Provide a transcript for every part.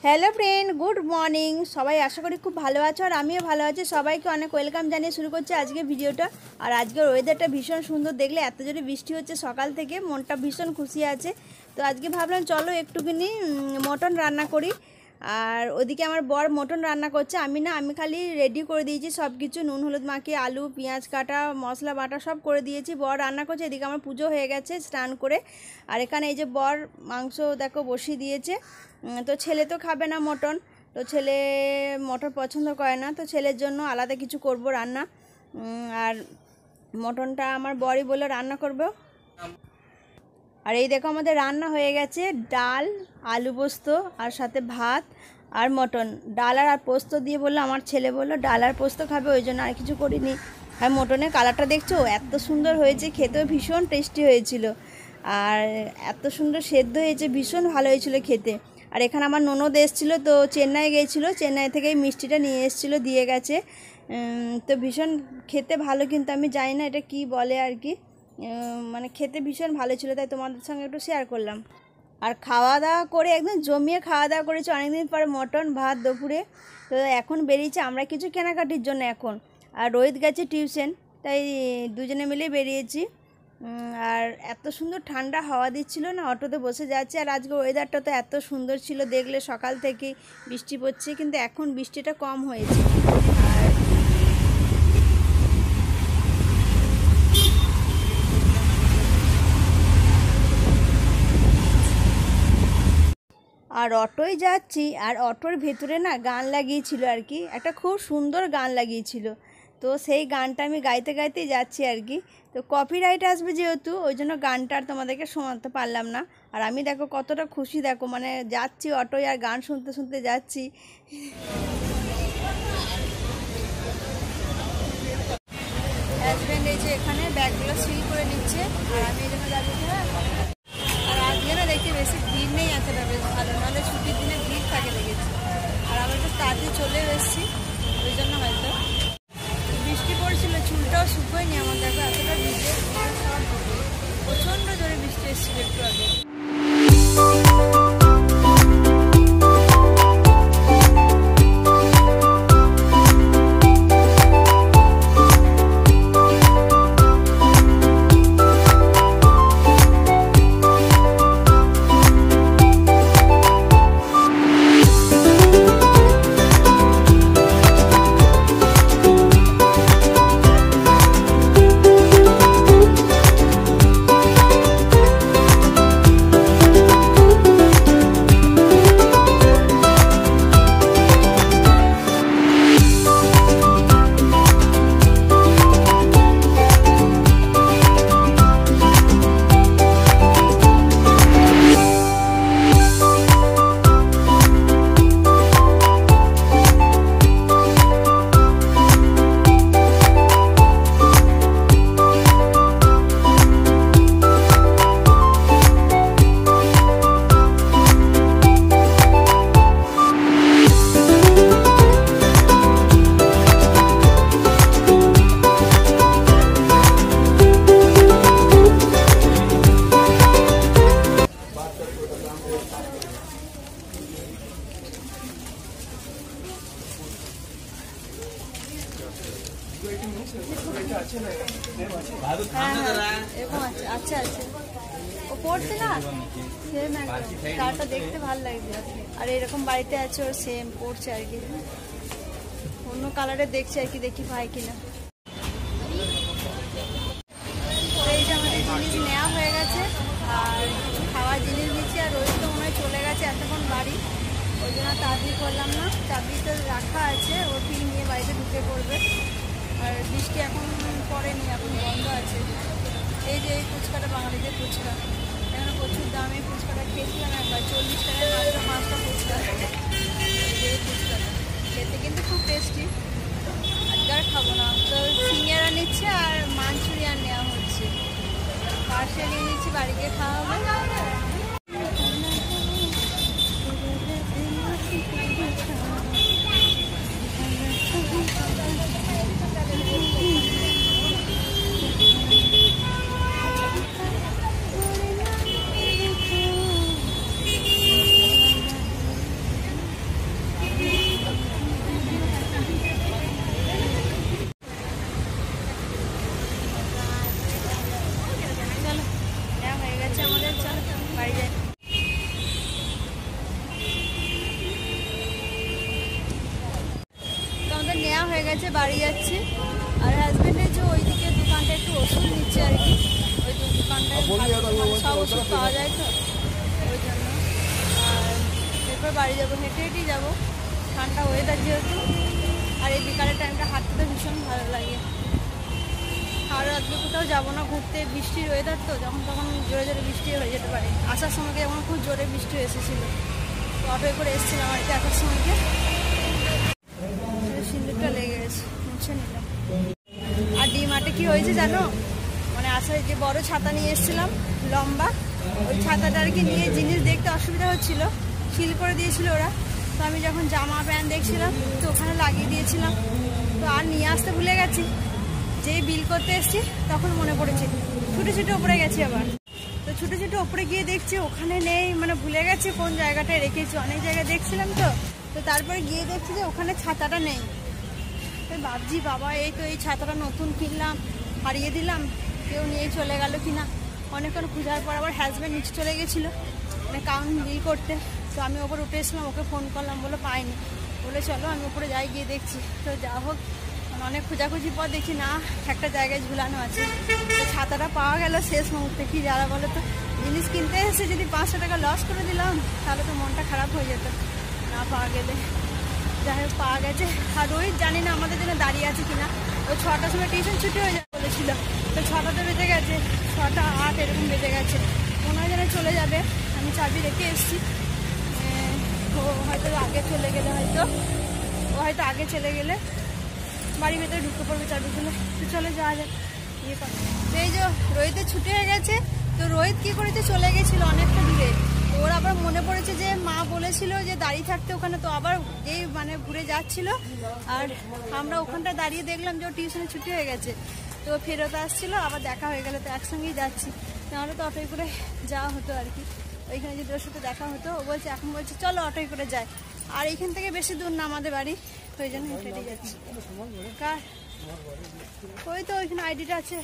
Hello friend, good morning. সবাই আশা করি খুব ভালো আছো আর আমিও ভালো আছি। সবাইকে অনেক ওয়েলকাম জানিয়ে শুরু করছি আজকে ভিডিওটা। আর আজকের ওয়েদারটা ভীষণ সুন্দর, দেখলে এত জোরে বৃষ্টি হচ্ছে সকাল থেকে, মনটা ভীষণ খুশি আছে। তো আজকে ভাবলাম চলো একটুখানি মটন রান্না করি। আর ওদিকে আমার বর মটন রান্না করছে, আমি খালি রেডি করে দিয়েছি সব কিছু, নুন হলুদ মাখিয়ে আলু পেঁয়াজ কাটা মশলা বাটা সব করে দিয়েছি। বর রান্না করছে, এদিকে আমার পুজো হয়ে গেছে স্নান করে। আর এখানে এই যে বর মাংস দেখো বসিয়ে দিয়েছে। তো ছেলে তো খাবে না মটন, তো ছেলে মটন পছন্দ করে না, তো ছেলের জন্য আলাদা কিছু করব রান্না। আর মটনটা আমার বরই বলে রান্না করব। আর এই দেখো আমাদের রান্না হয়ে গেছে, ডাল আলু পোস্ত আর সাথে ভাত আর মটন। ডাল আর পোস্ত দিয়ে বললো, আমার ছেলে বললো ডাল আর পোস্ত খাবে, ওই জন্য আর কিছু করিনি। আর মটনের কালারটা দেখছো এত সুন্দর হয়েছে, খেতেও ভীষণ টেস্টি হয়েছিল। আর এত সুন্দর সেদ্ধ হয়েছে, ভীষণ ভালো হয়েছিল খেতে। আর এখানে আমার ননদ এসেছিলো, তো চেন্নাই গিয়েছিলো, চেন্নাই থেকে এই মিষ্টিটা নিয়ে এসেছিলো, দিয়ে গেছে। তো ভীষণ খেতে ভালো, কিন্তু আমি জানি না এটা কি বলে আর কি, মানে খেতে ভীষণ ভালো ছিল, তাই তোমাদের সঙ্গে একটু শেয়ার করলাম। আর খাওয়া দাওয়া করে একদম জমিয়ে খাওয়া দাওয়া করেছি অনেকদিন পরে, মটন ভাত দুপুরে। তো এখন বেরিয়েছি আমরা কিছু কেনাকাটির জন্য এখন। আর রোহিত গেছে টিউশন, তাই দুজনে মিলে বেরিয়েছি। আর এত সুন্দর ঠান্ডা হাওয়া দিচ্ছিল না, অটোতে বসে যাচ্ছে। আর আজকে ওয়েদারটা তো এত সুন্দর ছিল, দেখলে সকাল থেকে বৃষ্টি পড়ছে, কিন্তু এখন বৃষ্টিটা কম হয়েছে। আর অটোয় যাচ্ছি, আর অটোর ভেতরে না গান লাগিয়েছিল আর কি, একটা খুব সুন্দর গান লাগিয়েছিল। তো সেই গানটা আমি গাইতে গাইতেই যাচ্ছি আর কি। তো কপিরাইট আসবে যেহেতু, ওই জন্য গানটা আর তোমাদেরকে শোনাতে পারলাম না। আর আমি দেখো কতটা খুশি, দেখো মানে যাচ্ছি অটোয় আর গান শুনতে শুনতে যাচ্ছি। হাজব্যান্ড এই যে এখানে ব্যাগগুলো সিল করে নিচ্ছে, আর আমি এই জন্য যাচ্ছি। আর আজকে না দেখছি বেশি ভিড় নেই, এতটা বেশ ভালো, নাহলে ছুটির দিনে ভিড় থাকে দেখেছি। আর আমরা একটু তাড়াতাড়ি চলে এসেছি, ওই জন্য হয়তো বৃষ্টি পড়ছিল, চুলটাও শুকোয়নি আমার, দেখো এতটা ভিজে, প্রচণ্ড জোরে বৃষ্টি এসেছিল একটু আগে। আচ্ছা আচ্ছা, ও পড়ছে না, সেম তারটা দেখতে ভালো লাগছে। আর এরকম বাড়িতে আছে, ওর সেম পড়ছে আর কি, অন্য কালারে দেখছে আর কি, দেখি পাই কিনা। এই যে আমাদের জিনিস নেওয়া হয়ে গেছে, আর কিছু খাওয়ার জিনিস নিচ্ছি। আর রোজ তো মনে হয় চলে গেছে এতক্ষণ বাড়ি, ওই জন্য তাড়াতাড়ি করলাম না, চাবি তো রাখা আছে, ও ঠিক নিয়ে বাড়িতে ঢুকে পড়বে। আর বৃষ্টি এখন পড়েনি, এখন বন্ধ আছে। এই যে এই ফুচকাটা, বাঙালিদের ফুচকা, এখানে প্রচুর দাম। এই ফুচকাটা খেয়েছিলাম একবার, 40 টাকায় মাত্র 5টা ফুচকা। এই ফুচকাটা খেতে কিন্তু খুব টেস্টি, আজকে আর খাবো না। তো সিঙ্গারা নিচ্ছে আর মাঞ্চুরিয়ান নেওয়া হচ্ছে, পাশে নিয়ে নিচ্ছি, বাড়িতে খাওয়া হবে। বাড়ি যাই। তো আমাদের নেওয়া হয়ে গেছে, বাড়ি যাচ্ছি। আর হাজব্যান্ডের যে ওইদিকে দোকানটা একটু ওষুধ নিচ্ছে আর কি, ওই দোকানটায় সব ওষুধ পাওয়া যায় তো ওই জন্য। আর এরপর বাড়ি যাবো, হেঁটে হেঁটেই যাবো, ঠান্ডা ওয়েদার যেহেতু। আর এই বিকালের টাইমটা হাঁটতে তো ভীষণ ভালো লাগে। আর আজকে কোথাও যাবো না ঘুরতে, বৃষ্টির ওয়েদার তো, যখন তখন জোরে জোরে বৃষ্টি হয়ে যেতে পারে। আসার সময়কে যেমন খুব জোরে বৃষ্টি এসেছিলো, তো অটোয় করে এসেছিলাম আর কি আসার সময়কে। সিঁদুরটা লেগে গেছে, মুছে নিলাম। আর ডিমার্টে কি হয়েছে জানো, মানে আসার যে বড় ছাতা নিয়ে এসেছিলাম লম্বা, ওই ছাতাটা আর কি নিয়ে জিনিস দেখতে অসুবিধা হচ্ছিল, সিল করে দিয়েছিল ওরা। তো আমি যখন জামা প্যান্ট দেখছিলাম তো ওখানে লাগিয়ে দিয়েছিলাম, তো আর নিয়ে আসতে ভুলে গেছি। যেই বিল করতে এসেছি তখন মনে পড়েছে, ছুটে ছুটে ওপরে গেছি আবার। তো ছুটে ছুটে ওপরে গিয়ে দেখছি ওখানে নেই, মানে ভুলে গেছি কোন জায়গাটায় রেখেছি। অনেক জায়গায় দেখছিলাম তো, তো তারপরে গিয়ে দেখছি যে ওখানে ছাতাটা নেই। তো ভাবছি বাবা, এই তো এই ছাতাটা নতুন কিনলাম, হারিয়ে দিলাম, কেউ নিয়ে চলে গেল কিনা। অনেকক্ষণ খোঁজার পর আবার হাজব্যান্ড নিচে চলে গেছিলো মানে কাউন্ট বিল করতে। তো আমি ওপরে উঠে এসলাম, ওকে ফোন করলাম, বলে পাইনি। বলে চলো আমি উপরে যাই, গিয়ে দেখছি। তো যা হোক, অনেক খোঁজাখুঁজির পর দেখি না, একটা জায়গায় ঝুলানো আছে। তো ছাতাটা পাওয়া গেল শেষ মুহূর্তে। কি যারা বলো তো, জিনিস কিনতে এসে যদি 500 টাকা লস করে দিলাম তাহলে তো মনটা খারাপ হয়ে যেত না পাওয়া গেলে। যাই হোক পাওয়া গেছে। আর রোহিত জানি না আমাদের জন্য দাঁড়িয়ে আছে কিনা। ও 6টার সময় টিউশন ছুটি হয়ে যাবে বলেছিল, তো 6টাতে বেজে গেছে, 6টা 8 এরকম বেজে গেছে। মনে হয় যেন চলে যাবে। আমি চাবি রেখে এসেছি। ও হয়তো আগে চলে গেলে, ও হয়তো আগে চলে গেলে বাড়ির ভেতরে ঢুকে পড়বে চাবি খুলে। তো চলে যাওয়া যায় ইয়ে করে। তো এই যে রোহিতের ছুটি হয়ে গেছে, তো রোহিত কী করেছে, চলে গেছিলো অনেকটা দূরে। ওর আবার মনে পড়েছে যে মা বলেছিল যে দাঁড়িয়ে থাকতে ওখানে, তো আবার এই মানে ঘুরে যাচ্ছিল। আর আমরা ওখানটা দাঁড়িয়ে দেখলাম যে ওর টিউশনে ছুটি হয়ে গেছে, তো ফেরত আসছিল, আবার দেখা হয়ে গেল। তো একসঙ্গেই যাচ্ছি, নাহলে তো অটোয় করে যাওয়া হতো আর কি। ওইখানে যদি ওর সাথে দেখা হতো, ও বলছে এখন বলছে চলো অটোয় করে যাই। আর এইখান থেকে বেশি দূর না আমাদের বাড়ি, ওই জন্য হেঁটে হেঁটে যাচ্ছি। কার ওই তো ওইখানে আইডিটা আছে।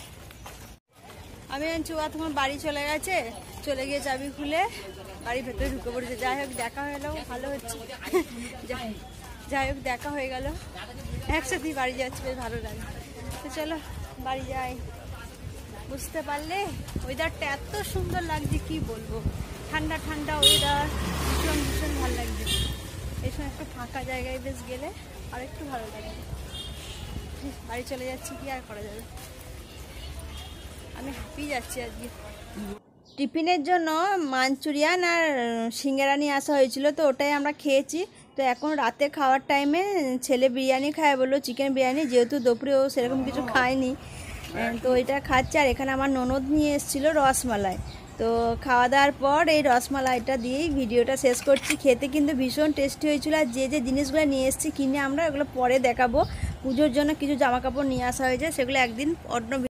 আমি জানছি ও তোমার বাড়ি চলে গেছে, চলে গিয়ে চাবি খুলে বাড়ির ভেতরে ঢুকে পড়েছে। যাই হোক দেখা হয়ে গেল, ভালো হচ্ছে। যাই হোক দেখা হয়ে গেল, একসাথেই বাড়ি যাচ্ছে, বেশ ভালো লাগে। তো চলো বাড়ি যাই। বুঝতে পারলে ওয়েদারটা এত সুন্দর লাগছে, কি বলবো, ঠান্ডা ঠান্ডা ওয়েদার, ভীষণ ভীষণ ভালো লাগছে। এই সময় একটু ফাঁকা জায়গায় বেশ গেলে আর একটু ভালো লাগে। বাড়ি চলে যাচ্ছি, কি আর করা যাবে, আমি হ্যাপি যাচ্ছি আজকে। টিফিনের জন্য মাঞ্চুরিয়ান আর সিঙ্গারা নিয়ে আসা হয়েছিল, তো ওটাই আমরা খেয়েছি। তো এখন রাতে খাওয়ার টাইমে ছেলে বিরিয়ানি খায় বললো, চিকেন বিরিয়ানি, যেহেতু দুপুরে ও সেরকম কিছু খায়নি, তো এটা খাচ্ছে। আর এখানে আমার ননদ নিয়ে এসেছিলো রসমালাই। তো খাওয়া দাওয়ার পর এই রসমালাইটা দিয়েই ভিডিওটা শেষ করছি। খেতে কিন্তু ভীষণ টেস্টি হয়েছিল। আর যে যে জিনিসগুলো নিয়ে এসেছি কিনে আমরা, ওগুলো পরে দেখাবো। পুজোর জন্য কিছু জামা কাপড় নিয়ে আসা হয়েছে, সেগুলো একদিন অন্য